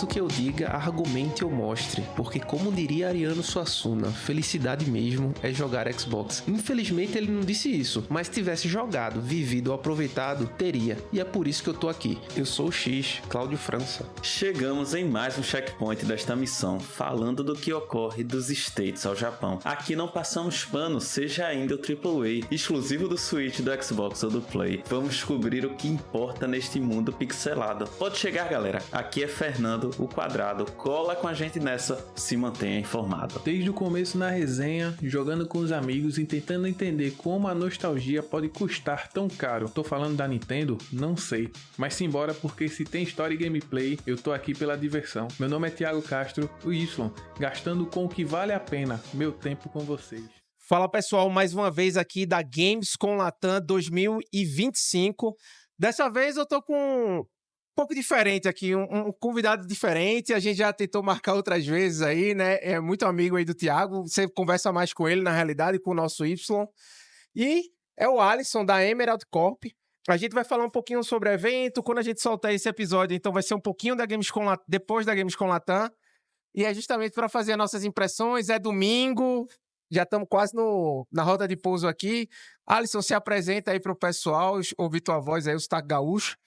do que eu diga, argumente ou mostre, porque como diria Ariano Suassuna, felicidade mesmo é jogar Xbox. Infelizmente ele não disse isso, mas se tivesse jogado, vivido ou aproveitado, teria. E é por isso que eu tô aqui. Eu sou o X, Cláudio França. Chegamos em mais um checkpoint desta missão, falando do que ocorre dos States ao Japão. Aqui não passamos pano, seja ainda o AAA, exclusivo do Switch, do Xbox ou do Play. Vamos descobrir o que importa neste mundo pixelado. Pode chegar, galera. Aqui é Fernando, o Quadrado. Cola com a gente nessa, se mantenha informado. Desde o começo na resenha, jogando com os amigos e tentando entender como a nostalgia pode custar tão caro. Tô falando da Nintendo? Não sei. Mas simbora, porque se tem história e gameplay, eu tô aqui pela diversão. Meu nome é Thiago Castro, o Y, gastando com o que vale a pena meu tempo com vocês. Fala pessoal, mais uma vez aqui da Gamescom Latam 2025. Dessa vez eu tô com um pouco diferente aqui, um convidado diferente. A gente já tentou marcar outras vezes aí, né? É muito amigo aí do Thiago. Você conversa mais com ele, na realidade, com o nosso Y. E é o Alisson, da Emerald Corp. A gente vai falar um pouquinho sobre o evento. Quando a gente soltar esse episódio, então vai ser um pouquinho da Gamescom Latam, depois da Gamescom Latam. E é justamente para fazer as nossas impressões. É domingo, já estamos quase na roda de pouso aqui. Alisson, se apresenta aí para o pessoal, ouvir tua voz aí, o sotaque gaúcho,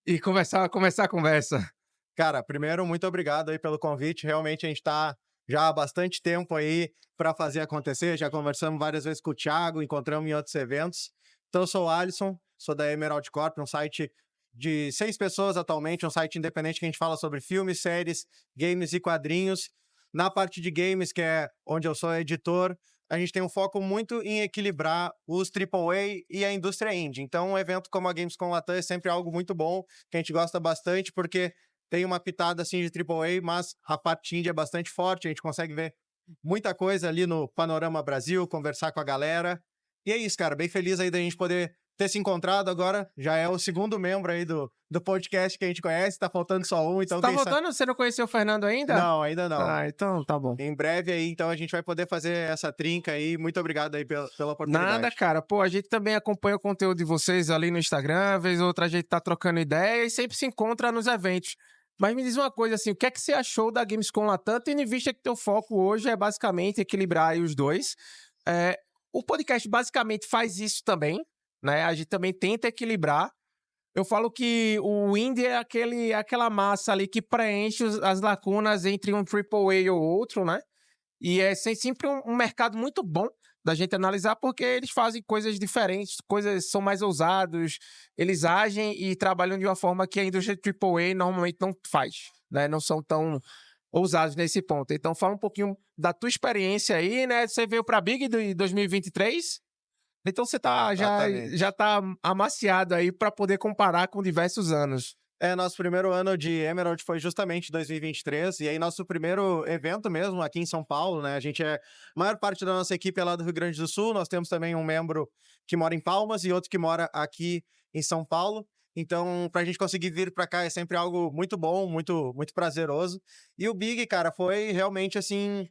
e começar a conversa. Cara, primeiro, muito obrigado aí pelo convite. Realmente a gente está já há bastante tempo aí para fazer acontecer. Já conversamos várias vezes com o Thiago, encontramos em outros eventos. Então, eu sou o Alisson, sou da Emerald Corp, um site de 6 pessoas atualmente, um site independente que a gente fala sobre filmes, séries, games e quadrinhos. Na parte de games, que é onde eu sou editor, a gente tem um foco muito em equilibrar os AAA e a indústria indie. Então, um evento como a Gamescom Latam é sempre algo muito bom, que a gente gosta bastante, porque tem uma pitada assim de AAA, mas a parte indie é bastante forte, a gente consegue ver muita coisa ali no Panorama Brasil, conversar com a galera. E é isso, cara, bem feliz aí da gente poder ter se encontrado agora. Já é o segundo membro aí do podcast que a gente conhece, tá faltando só um. Então tá voltando? Você não conheceu o Fernando ainda? Não, ainda não. Ah, então tá bom. Em breve aí, então a gente vai poder fazer essa trinca aí. Muito obrigado aí pela oportunidade. Nada, cara. Pô, a gente também acompanha o conteúdo de vocês ali no Instagram, vez ou outra a gente tá trocando ideia e sempre se encontra nos eventos. Mas me diz uma coisa assim, o que é que você achou da Gamescom Latam, tendo em vista que teu foco hoje é basicamente equilibrar aí os dois? O podcast basicamente faz isso também, né? A gente também tenta equilibrar. Eu falo que o indie é aquela massa ali que preenche as lacunas entre um AAA ou outro, né? E é sempre um mercado muito bom da gente analisar, porque eles fazem coisas diferentes, coisas são mais ousados, eles agem e trabalham de uma forma que a indústria AAA normalmente não faz, né? Não são tão ousados nesse ponto. Então fala um pouquinho da tua experiência aí, né? Você veio para a Big de 2023? Então você já tá amaciado aí para poder comparar com diversos anos. Nosso primeiro ano de Emerald foi justamente 2023, e aí nosso primeiro evento mesmo aqui em São Paulo, né? A maior parte da nossa equipe é lá do Rio Grande do Sul, nós temos também um membro que mora em Palmas e outro que mora aqui em São Paulo. Então, pra gente conseguir vir pra cá é sempre algo muito bom, muito, muito prazeroso. E o Big, cara, foi realmente assim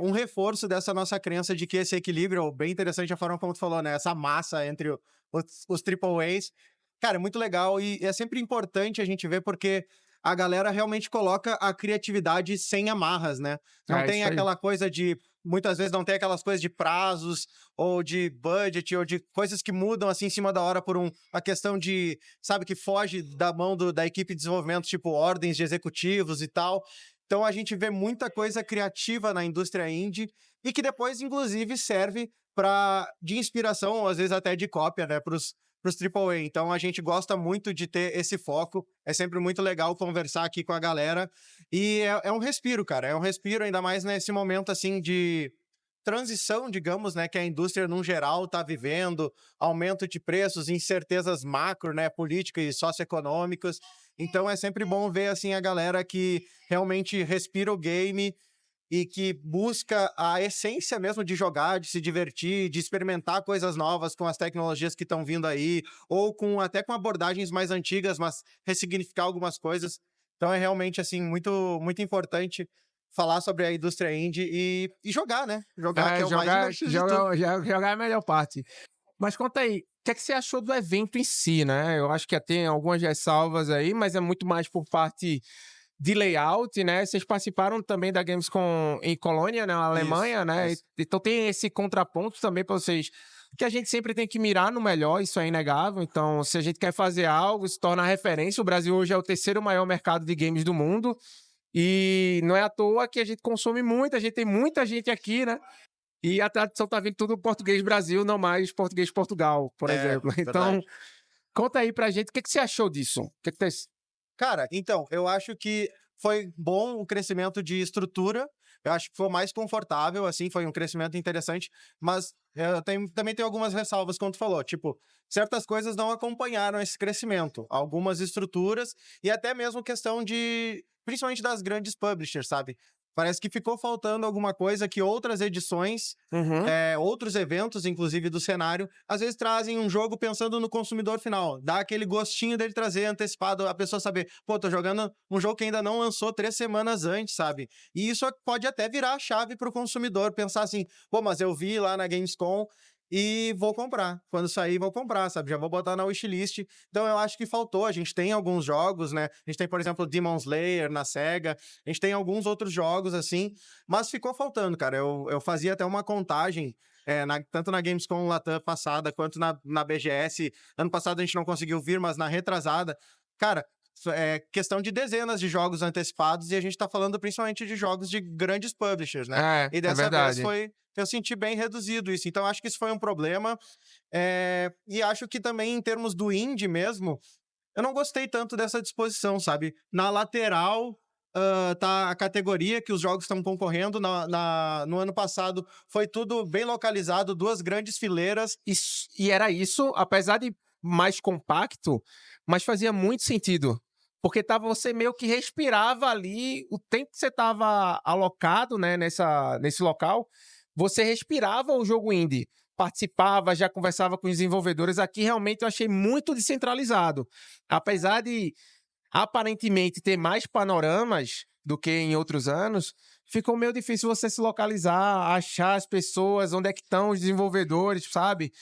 um reforço dessa nossa crença de que esse equilíbrio, bem interessante a forma como tu falou, né? Essa massa entre os AAAs. Cara, é muito legal e é sempre importante a gente ver porque a galera realmente coloca a criatividade sem amarras, né? Não tem aquela coisa de... Muitas vezes não tem aquelas coisas de prazos ou de budget ou de coisas que mudam assim em cima da hora por uma questão de... Sabe, que foge da mão da equipe de desenvolvimento, tipo ordens de executivos e tal. Então a gente vê muita coisa criativa na indústria indie e que depois, inclusive, serve de inspiração, ou às vezes até de cópia, né, para os AAA. Então a gente gosta muito de ter esse foco. É sempre muito legal conversar aqui com a galera. E é um respiro, cara. É um respiro, ainda mais nesse momento assim de transição, digamos, né, que a indústria, num geral, está vivendo, aumento de preços, incertezas macro, né, políticas e socioeconômicas. Então é sempre bom ver assim a galera que realmente respira o game e que busca a essência mesmo de jogar, de se divertir, de experimentar coisas novas com as tecnologias que estão vindo aí, ou até com abordagens mais antigas, mas ressignificar algumas coisas. Então é realmente assim muito, muito importante falar sobre a indústria indie e jogar, né? Jogar, que é o mais divertido de tudo. Jogar é a melhor parte. Mas conta aí, o que é que você achou do evento em si, né? Eu acho que tem algumas ressalvas aí, mas é muito mais por parte de layout, né? Vocês participaram também da Gamescom em Colônia, na Alemanha, né? isso. Então tem esse contraponto também para vocês, que a gente sempre tem que mirar no melhor, isso é inegável. Então, se a gente quer fazer algo, se torna referência. O Brasil hoje é o terceiro maior mercado de games do mundo. E não é à toa que a gente consome muito, a gente tem muita gente aqui, né? E a tradução tá vindo tudo português Brasil, não mais português Portugal, por exemplo. Então, verdade. conta aí pra gente o que você achou disso. O que tá... Cara, então, eu acho que foi bom o crescimento de estrutura. Eu acho que foi mais confortável, assim, foi um crescimento interessante, mas também tenho algumas ressalvas, como tu falou. Tipo, certas coisas não acompanharam esse crescimento. Algumas estruturas e até mesmo questão de, principalmente das grandes publishers, sabe? Parece que ficou faltando alguma coisa que outras edições, outros eventos, inclusive do cenário, às vezes trazem um jogo pensando no consumidor final. Dá aquele gostinho dele trazer antecipado, a pessoa saber, pô, tô jogando um jogo que ainda não lançou 3 semanas antes, sabe? E isso pode até virar a chave pro consumidor, pensar assim, pô, mas eu vi lá na Gamescom e vou comprar. Quando sair, vou comprar, sabe? Já vou botar na wishlist. Então, eu acho que faltou. A gente tem alguns jogos, né? A gente tem, por exemplo, Demon Slayer na SEGA. A gente tem alguns outros jogos, assim. Mas ficou faltando, cara. Eu fazia até uma contagem, tanto na Gamescom Latam passada, quanto na BGS. Ano passado a gente não conseguiu vir, mas na retrasada. Cara, é questão de dezenas de jogos antecipados. E a gente tá falando principalmente de jogos de grandes publishers, né? E dessa vez eu senti bem reduzido isso. Então, acho que isso foi um problema. E acho que também, em termos do indie mesmo, eu não gostei tanto dessa disposição, sabe? Na lateral, tá a categoria que os jogos estão concorrendo. No ano passado, foi tudo bem localizado, 2 grandes fileiras. E era isso, apesar de mais compacto, mas fazia muito sentido. Porque você meio que respirava ali, o tempo que você estava alocado, né, nesse local, você respirava o jogo indie, participava, já conversava com os desenvolvedores. Aqui realmente eu achei muito descentralizado. Apesar de aparentemente ter mais panoramas do que em outros anos, ficou meio difícil você se localizar, achar as pessoas, onde é que estão os desenvolvedores, sabe?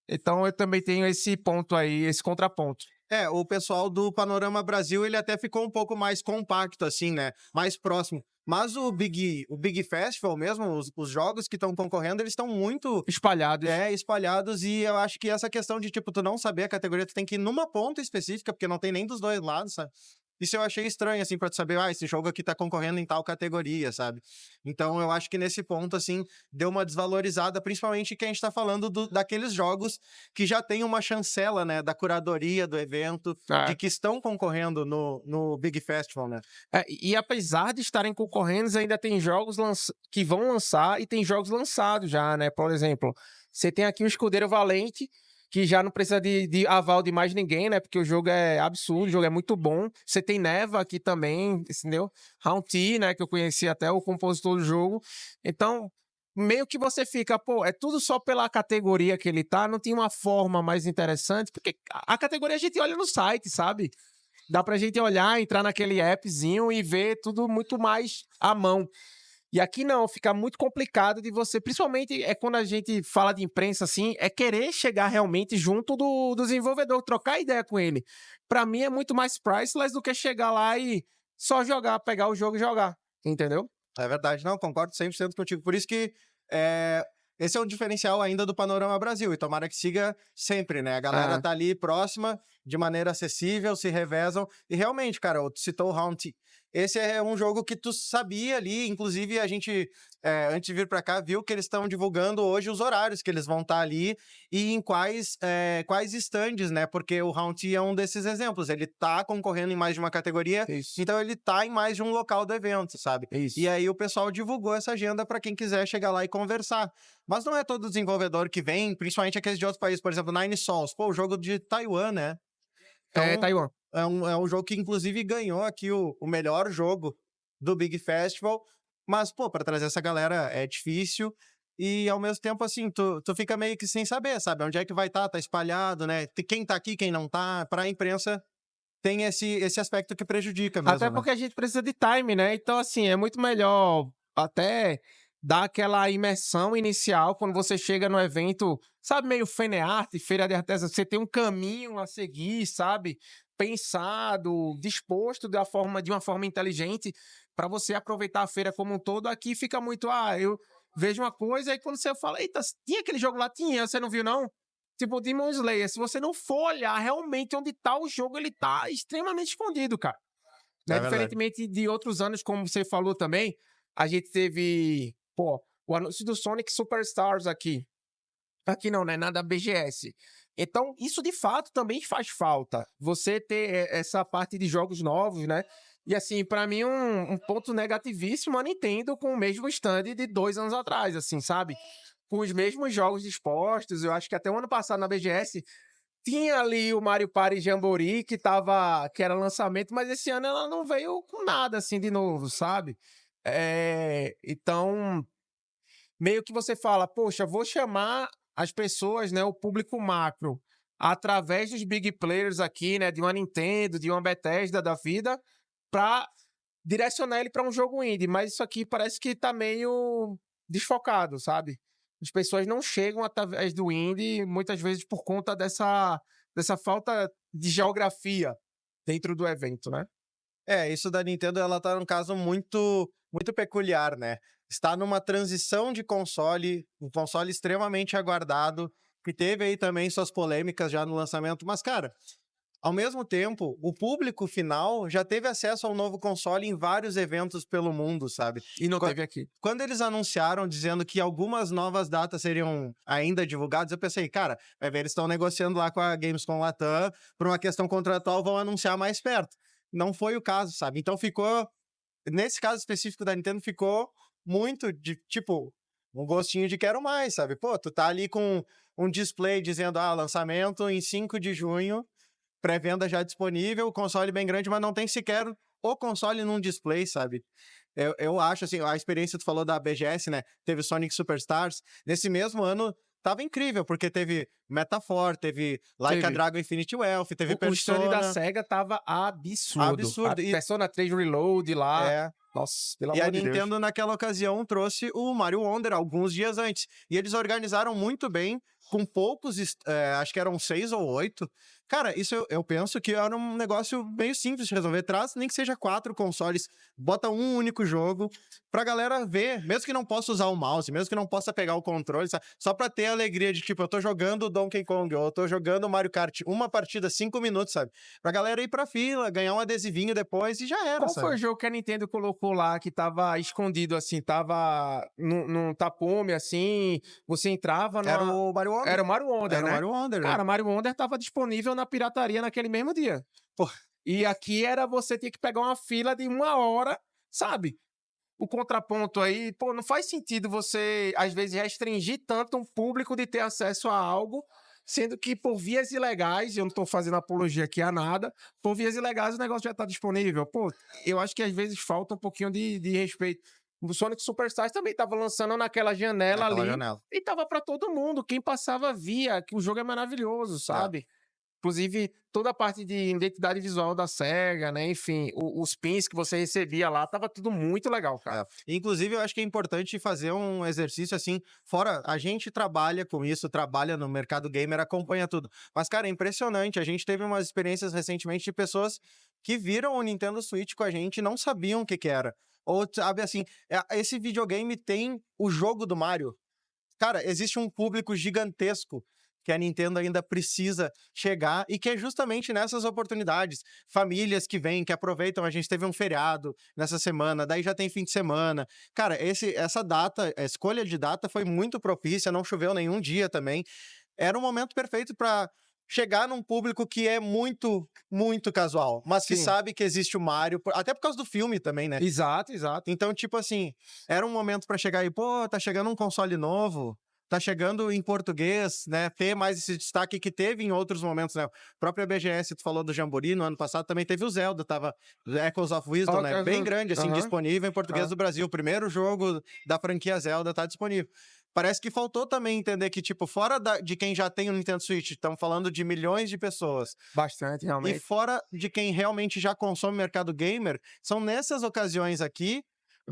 Então eu também tenho esse ponto aí, esse contraponto. O pessoal do Panorama Brasil, ele até ficou um pouco mais compacto, assim, né? Mais próximo. Mas o Big Festival mesmo, os jogos que estão concorrendo, eles estão muito... espalhados. Espalhados. E eu acho que essa questão de, tipo, tu não saber a categoria, tu tem que ir numa ponta específica, porque não tem nem dos dois lados, sabe? Isso eu achei estranho, assim, pra tu saber, esse jogo aqui tá concorrendo em tal categoria, sabe? Então, eu acho que nesse ponto, assim, deu uma desvalorizada, principalmente que a gente tá falando daqueles jogos que já tem uma chancela, né, da curadoria do evento, de que estão concorrendo no Big Festival, né? E apesar de estarem concorrendo, ainda tem jogos que vão lançar e tem jogos lançados já, né? Por exemplo, você tem aqui o Escudeiro Valente, que já não precisa de aval de mais ninguém, né? Porque o jogo é absurdo, o jogo é muito bom. Você tem Neva aqui também, entendeu? Round T, né? Que eu conheci até o compositor do jogo. Então, meio que você fica, pô, é tudo só pela categoria que ele tá, não tem uma forma mais interessante, porque a categoria a gente olha no site, sabe? Dá pra gente olhar, entrar naquele appzinho e ver tudo muito mais à mão. E aqui não, fica muito complicado de você, principalmente quando a gente fala de imprensa assim, querer chegar realmente junto do desenvolvedor, trocar ideia com ele. Pra mim é muito mais priceless do que chegar lá e só jogar, pegar o jogo e jogar, entendeu? É verdade, não, concordo 100% contigo. Por isso que esse é um diferencial ainda do Panorama Brasil, e tomara que siga sempre, né? A galera tá ali próxima, de maneira acessível, se revezam, e realmente, cara, tu citou o Round T. Esse é um jogo que tu sabia ali, inclusive a gente, antes de vir pra cá, viu que eles estão divulgando hoje os horários que eles vão estar ali e em quais stands, né? Porque o Round T é um desses exemplos. Ele tá concorrendo em mais de uma categoria, então ele tá em mais de um local do evento, sabe? E aí o pessoal divulgou essa agenda pra quem quiser chegar lá e conversar. Mas não é todo desenvolvedor que vem, principalmente aqueles de outros países, por exemplo, Nine Sols, pô, o jogo de Taiwan, né? Então, Taiwan. É um jogo que, inclusive, ganhou aqui o melhor jogo do Big Festival. Mas, pô, pra trazer essa galera é difícil. E, ao mesmo tempo, assim, tu fica meio que sem saber, sabe? Onde é que vai estar? Tá espalhado, né? Quem tá aqui, quem não tá. Pra imprensa, tem esse aspecto que prejudica mesmo, Até porque a gente precisa de time, né? Então, assim, é muito melhor até dar aquela imersão inicial quando você chega no evento, sabe, meio Fenearte, Feira de Artesanato, você tem um caminho a seguir, sabe? pensado, disposto de uma forma inteligente para você aproveitar a feira como um todo. Aqui fica muito, eu vejo uma coisa e quando você fala, eita, tinha aquele jogo lá? Tinha, você não viu não? Tipo, Demon Slayer, se você não for olhar realmente onde tá o jogo, ele tá extremamente escondido, cara. Né? verdade. Diferentemente de outros anos, como você falou também, a gente teve, o anúncio do Sonic Superstars aqui. Aqui não, né? Nada BGS. Então, isso de fato também faz falta. Você ter essa parte de jogos novos, né? E assim, pra mim, um ponto negativíssimo a Nintendo com o mesmo stand de 2 anos atrás, assim, sabe? Com os mesmos jogos dispostos. Eu acho que até o ano passado na BGS tinha ali o Mario Party Jamboree que era lançamento, mas esse ano ela não veio com nada assim de novo, sabe? Então, meio que você fala, poxa, vou chamar as pessoas, né, o público macro, através dos big players aqui, né, de uma Nintendo, de uma Bethesda da vida, para direcionar ele para um jogo indie, mas isso aqui parece que tá meio desfocado, sabe? As pessoas não chegam através do indie, muitas vezes por conta dessa falta de geografia dentro do evento, né? Isso da Nintendo, ela tá num caso muito, muito peculiar, né? Está numa transição de console, um console extremamente aguardado, que teve aí também suas polêmicas já no lançamento, mas, cara, ao mesmo tempo, o público final já teve acesso ao novo console em vários eventos pelo mundo, sabe? E não Qua- teve aqui. Quando eles anunciaram dizendo que algumas novas datas seriam ainda divulgadas, eu pensei, cara, vai ver, eles estão negociando lá com a Gamescom Latam, por uma questão contratual, vão anunciar mais perto. Não foi o caso, sabe? Então ficou, nesse caso específico da Nintendo, ficou muito de, tipo, um gostinho de quero mais, sabe? Pô, tu tá ali com um display dizendo, lançamento em 5 de junho, pré-venda já disponível, console bem grande, mas não tem sequer o console num display, sabe? Eu acho, assim, a experiência, tu falou da BGS, né? Teve Sonic Superstars. Nesse mesmo ano, tava incrível, porque teve Metaphor, teve Like a Teve. Dragon Infinity Wealth, teve O stand da Persona. SEGA tava absurdo. Absurdo. A Persona 3 Reload lá. É, Nossa, pelo e a amor de Deus. Nintendo, naquela ocasião, trouxe o Mario Wonder alguns dias antes. E eles organizaram muito bem, com poucos, acho que eram 6 ou 8. Cara, isso eu penso que era um negócio meio simples de resolver. Traz, nem que seja 4 consoles, bota um único jogo pra galera ver, mesmo que não possa usar o mouse, mesmo que não possa pegar o controle, sabe? Só pra ter a alegria de, tipo, eu tô jogando Donkey Kong, ou eu tô jogando Mario Kart, uma partida, 5 minutos, sabe? Pra galera ir pra fila, ganhar um adesivinho depois e já era, Qual sabe? foi o jogo que a Nintendo colocou lá que tava escondido, assim, tava num tapume, assim, você entrava Era o Mario Wonder. Era o Mario Wonder, Era o né? Mario Wonder, né? Cara, Mario Wonder tava disponível na pirataria naquele mesmo dia. Pô. E aqui era você ter que pegar uma fila de 1 hora, sabe? O contraponto aí, não faz sentido você, às vezes, restringir tanto um público de ter acesso a algo, sendo que por vias ilegais, eu não tô fazendo apologia aqui a nada, por vias ilegais o negócio já tá disponível. Eu acho que às vezes falta um pouquinho de respeito. O Sonic Superstars também tava lançando naquela janela ali. Janela. E tava pra todo mundo. Quem passava via que o jogo é maravilhoso, sabe? Inclusive, toda a parte de identidade visual da SEGA, né? Enfim, os pins que você recebia lá, tava tudo muito legal, cara. Inclusive, eu acho que é importante fazer um exercício assim, fora, a gente trabalha com isso, trabalha no mercado gamer, acompanha tudo. Mas, cara, é impressionante. A gente teve umas experiências recentemente de pessoas que viram o Nintendo Switch com a gente e não sabiam o que que era. Ou, sabe, assim, esse videogame tem o jogo do Mario. Cara, existe um público gigantesco que a Nintendo ainda precisa chegar e que é justamente nessas oportunidades. Famílias que vêm, que aproveitam. A gente teve um feriado nessa semana, daí já tem fim de semana. Cara, essa data, a escolha de data foi muito propícia, não choveu nenhum dia também. Era um momento perfeito para chegar num público que é muito, muito casual, mas que Sim. sabe que existe o Mario, até por causa do filme também, né? Exato, exato. Então, tipo assim, era um momento pra chegar aí, tá chegando um console novo, tá chegando em português, né? Ter mais esse destaque que teve em outros momentos, né? A própria BGS, tu falou do Jamboree, no ano passado também teve o Zelda, tava Echoes of Wisdom, né? Bem grande, assim, disponível em português do Brasil. O primeiro jogo da franquia Zelda tá disponível. Parece que faltou também entender que, tipo, fora de quem já tem o Nintendo Switch, estamos falando de milhões de pessoas. Bastante, E realmente. fora de quem realmente já consome mercado gamer, são nessas ocasiões aqui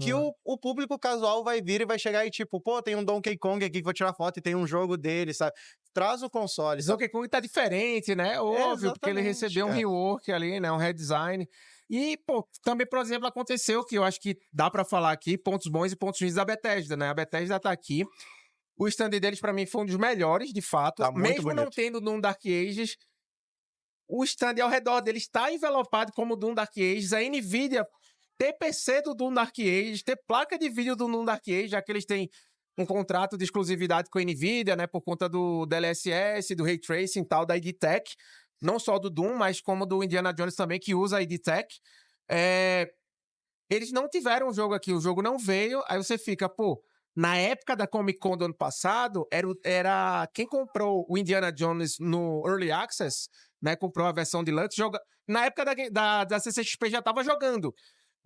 que o público casual vai vir e vai chegar e tipo, pô, tem um Donkey Kong aqui que vou tirar foto e tem um jogo dele, sabe? Traz o console, sabe? Donkey Kong tá diferente, né? Óbvio, porque ele Exatamente, recebeu um cara. rework ali, né? Um redesign. E, pô, também, por exemplo, aconteceu que eu acho que dá pra falar aqui pontos bons e pontos ruins da Bethesda, né? A Bethesda tá aqui. O stand deles, pra mim, foi um dos melhores, de fato. Tá muito Mesmo não bonito. tendo Doom Dark Ages, o stand ao redor dele está envelopado como Doom Dark Ages. A NVIDIA ter PC do Doom Dark Ages, ter placa de vídeo do Doom Dark Ages, já que eles têm um contrato de exclusividade com a NVIDIA, né, por conta do DLSS, do Ray Tracing e tal, da ID Tech. Não só do Doom, mas como do Indiana Jones também, que usa a ID Tech. Eles não tiveram o jogo aqui, o jogo não veio, aí você fica, pô, na época da Comic Con do ano passado, era quem comprou o Indiana Jones no Early Access, né, comprou a versão Deluxe, na época da CCXP já tava jogando.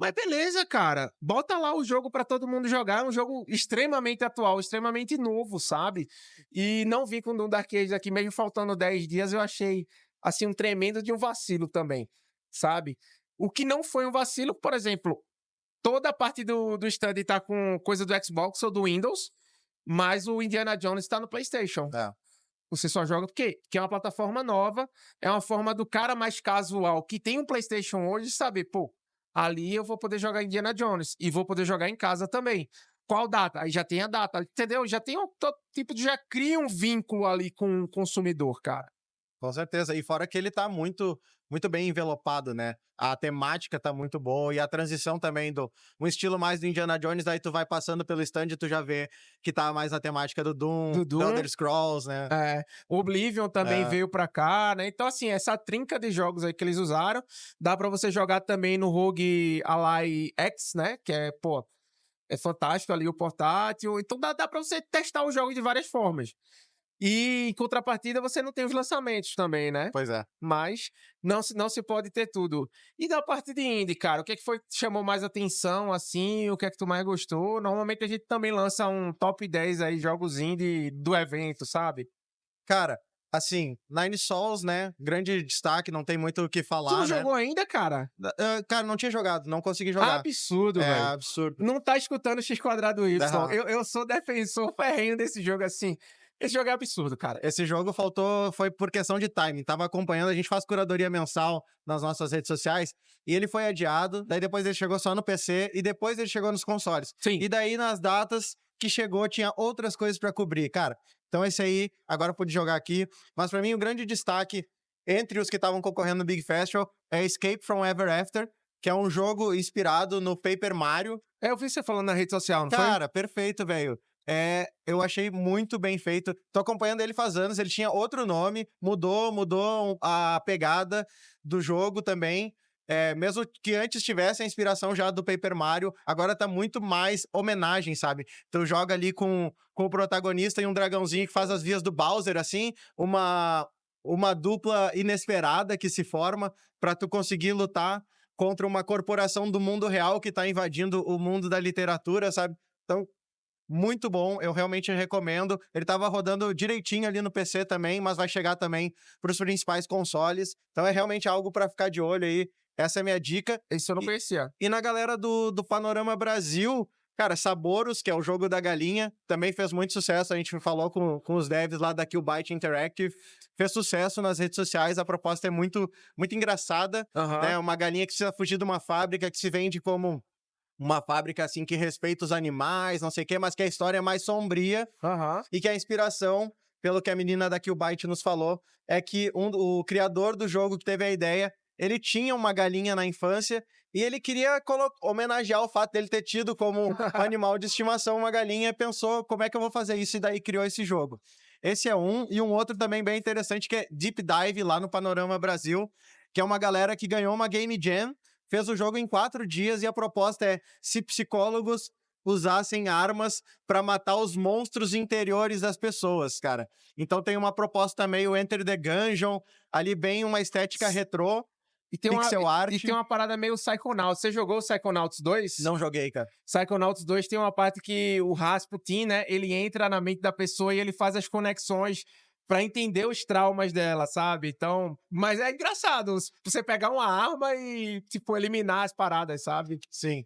Mas beleza, cara, bota lá o jogo pra todo mundo jogar, é um jogo extremamente atual, extremamente novo, sabe? E não vi com o Doom Dark Ages aqui, mesmo faltando 10 dias, eu achei, assim, um tremendo de um vacilo também, sabe? O que não foi um vacilo, por exemplo, toda a parte do stand tá com coisa do Xbox ou do Windows, mas o Indiana Jones tá no PlayStation. É. Você só joga porque é uma plataforma nova, é uma forma do cara mais casual que tem um PlayStation hoje saber, pô, ali eu vou poder jogar Indiana Jones e vou poder jogar em casa também. Qual data? Aí já tem a data, entendeu? Já tem já cria um vínculo ali com o consumidor, cara. Com certeza. E fora que ele tá muito bem envelopado, né? A temática tá muito boa e a transição também um estilo mais do Indiana Jones, daí tu vai passando pelo stand e tu já vê que tá mais na temática do Doom, Do do Doom. Elder Scrolls, né? Oblivion também veio pra cá, né? Então, assim, essa trinca de jogos aí que eles usaram, dá pra você jogar também no Rogue Ally X, né? Que é, pô, é fantástico ali o portátil. Então dá pra você testar o jogo de várias formas. E em contrapartida, você não tem os lançamentos também, né? Pois é. Mas não se pode ter tudo. E da parte de indie, cara, o que é que foi que te chamou mais atenção, assim? O que é que tu mais gostou? Normalmente a gente também lança um top 10 aí, jogos indie do evento, sabe? Cara, assim, Nine Sols, né? Grande destaque, não tem muito o que Tu falar, não né? jogou ainda, cara? Cara, não tinha jogado, não consegui jogar. Absurdo, É velho. absurdo. Não tá escutando o X2Y. Aham. Eu sou defensor ferrenho desse jogo, assim. Esse jogo é absurdo, cara. Esse jogo foi por questão de timing. Tava acompanhando, a gente faz curadoria mensal nas nossas redes sociais, e ele foi adiado, daí depois ele chegou só no PC, e depois ele chegou nos consoles. Sim. E daí, nas datas que chegou, tinha outras coisas pra cobrir, cara. Então esse aí, agora eu pude jogar aqui. Mas pra mim, o grande destaque, entre os que estavam concorrendo no Big Festival, é Escape from Ever After, que é um jogo inspirado no Paper Mario. Eu vi você falando na rede social, não foi? Cara, perfeito, velho. Eu achei muito bem feito. Tô acompanhando ele faz anos, ele tinha outro nome, mudou a pegada do jogo também. Mesmo que antes tivesse a inspiração já do Paper Mario, agora tá muito mais homenagem, sabe? Tu joga ali com o protagonista e um dragãozinho que faz as vias do Bowser, assim, uma dupla inesperada que se forma pra tu conseguir lutar contra uma corporação do mundo real que tá invadindo o mundo da literatura, sabe? Então, muito bom, eu realmente recomendo. Ele tava rodando direitinho ali no PC também, mas vai chegar também pros principais consoles. Então é realmente algo pra ficar de olho aí. Essa é a minha dica. Esse eu não conhecia. E na galera do Panorama Brasil, cara, Saboros, que é o jogo da galinha, também fez muito sucesso. A gente falou com os devs lá da Killbyte Interactive. Fez sucesso nas redes sociais. A proposta é muito, muito engraçada. Aham. Né? Uma galinha que precisa fugir de uma fábrica que se vende como uma fábrica, assim, que respeita os animais, não sei o quê, mas que a história é mais sombria Aham. e que a inspiração, pelo que a menina da Killbyte nos falou, é que o criador do jogo que teve a ideia, ele tinha uma galinha na infância e ele queria homenagear o fato dele ter tido como animal de estimação uma galinha e pensou, como é que eu vou fazer isso? E daí criou esse jogo. Esse é um, e um outro também bem interessante, que é Deep Dive, lá no Panorama Brasil, que é uma galera que ganhou uma Game Jam, fez o jogo em 4 dias e a proposta é se psicólogos usassem armas para matar os monstros interiores das pessoas, cara. Então tem uma proposta meio Enter the Gungeon, ali bem uma estética retrô, pixel art. E tem uma parada meio Psychonauts. Você jogou o Psychonauts 2? Não joguei, cara. Psychonauts 2 tem uma parte que o Rasputin, né, ele entra na mente da pessoa e ele faz as conexões pra entender os traumas dela, sabe? Então, mas é engraçado você pegar uma arma e, tipo, eliminar as paradas, sabe? Sim.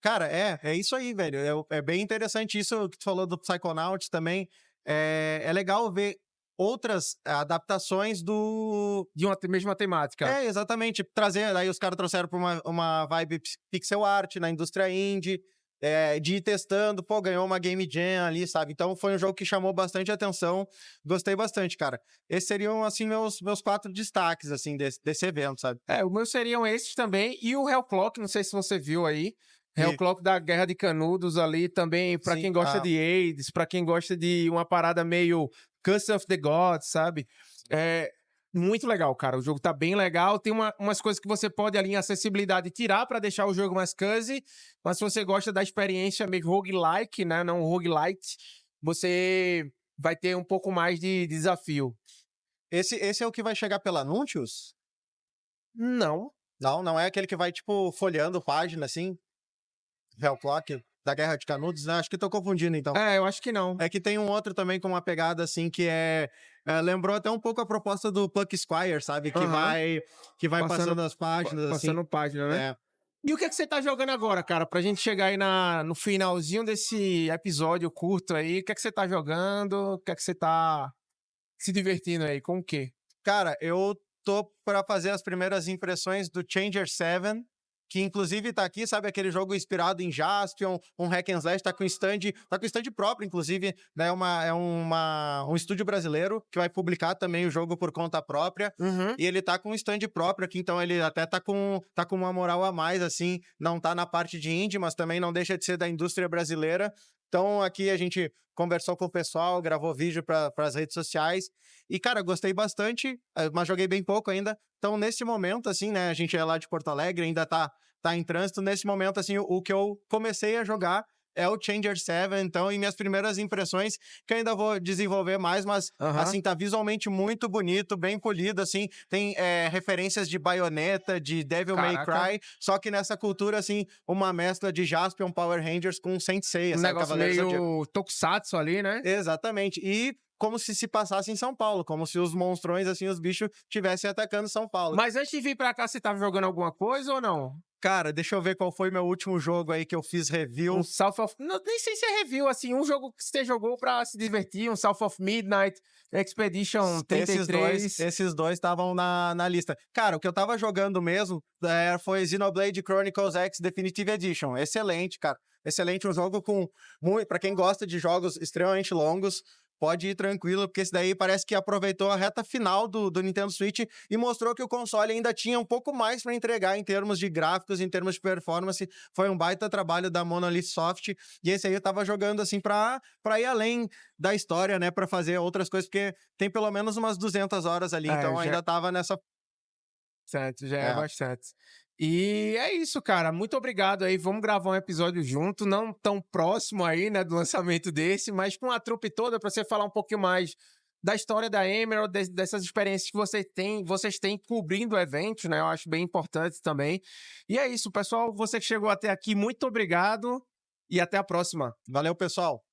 Cara, é isso aí, velho. É bem interessante isso que tu falou do Psychonauts também. É legal ver outras adaptações do... De uma mesma temática. Exatamente. Trazer, aí os caras trouxeram pra uma vibe pixel art na indústria indie, de ir testando, pô, ganhou uma Game Jam ali, sabe? Então foi um jogo que chamou bastante atenção, gostei bastante, cara. Esses seriam, assim, meus 4 destaques, assim, desse evento, sabe? Os meus seriam esses também. E o Hellclock, não sei se você viu aí. E- Hellclock da Guerra de Canudos ali também, pra Sim, quem gosta de AIDS, pra quem gosta de uma parada meio Curse of the Gods, sabe? É muito legal, cara. O jogo tá bem legal. Tem umas coisas que você pode ali em acessibilidade tirar pra deixar o jogo mais cozy, mas se você gosta da experiência meio roguelike, né, não roguelite, você vai ter um pouco mais de desafio. Esse é o que vai chegar pela Nuntius? Não. Não é aquele que vai, tipo, folheando página, assim? Hellclock, da Guerra de Canudos, né? Acho que tô confundindo, então. Eu acho que não. É que tem um outro também com uma pegada, assim, que lembrou até um pouco a proposta do Pluck Squire, sabe? Que Aham. vai passando as páginas, assim. Passando página, né? É. E o que é que você tá jogando agora, cara? Pra gente chegar aí no finalzinho desse episódio curto aí, o que é que você tá jogando? O que é que você tá se divertindo aí? Com o quê? Cara, eu tô pra fazer as primeiras impressões do Changer 7, que inclusive tá aqui, sabe, aquele jogo inspirado em Jaspion, um hack and slash, tá com stand próprio, inclusive, né, um estúdio brasileiro que vai publicar também o jogo por conta própria, Uhum. e ele tá com um stand próprio aqui, então ele até tá com uma moral a mais, assim, não tá na parte de indie, mas também não deixa de ser da indústria brasileira. Então aqui a gente conversou com o pessoal, gravou vídeo para as redes sociais, e cara, gostei bastante, mas joguei bem pouco ainda. Então nesse momento, assim, né, a gente é lá de Porto Alegre, ainda tá em trânsito. Nesse momento, assim, o que eu comecei a jogar é o Changer 7, então, e minhas primeiras impressões, que eu ainda vou desenvolver mais, mas, Aham. assim, tá visualmente muito bonito, bem polido, assim, tem referências de Bayonetta, de Devil May Caraca. Cry, só que nessa cultura, assim, uma mescla de Jaspion, Power Rangers com Saint Seiya, Um sabe? negócio Cavaleiros do Zodíaco. meio tokusatsu ali, né? Exatamente, e como se passasse em São Paulo, como se os monstrões, assim, os bichos estivessem atacando São Paulo. Mas antes de vir pra cá, você tava jogando alguma coisa ou não? Cara, deixa eu ver qual foi meu último jogo aí que eu fiz review. Um South of... Não, nem sei se é review, assim, um jogo que você jogou pra se divertir, um South of Midnight, Expedition 33. Esses dois estavam na lista. Cara, o que eu tava jogando mesmo foi Xenoblade Chronicles X Definitive Edition. Excelente, cara. Excelente, um jogo com muito... Pra quem gosta de jogos extremamente longos, pode ir tranquilo, porque esse daí parece que aproveitou a reta final do Nintendo Switch e mostrou que o console ainda tinha um pouco mais para entregar em termos de gráficos, em termos de performance. Foi um baita trabalho da Monolith Soft, e esse aí eu tava jogando assim pra ir além da história, né, pra fazer outras coisas, porque tem pelo menos umas 200 horas ali, então já- ainda tava nessa... Certo, já é É. bastante. E é isso, cara. Muito obrigado aí. Vamos gravar um episódio junto, não tão próximo aí, né, do lançamento desse, mas com a trupe toda para você falar um pouquinho mais da história da Emerald, dessas experiências que vocês têm cobrindo eventos, né? Eu acho bem importante também. E é isso, pessoal. Você que chegou até aqui, muito obrigado e até a próxima. Valeu, pessoal!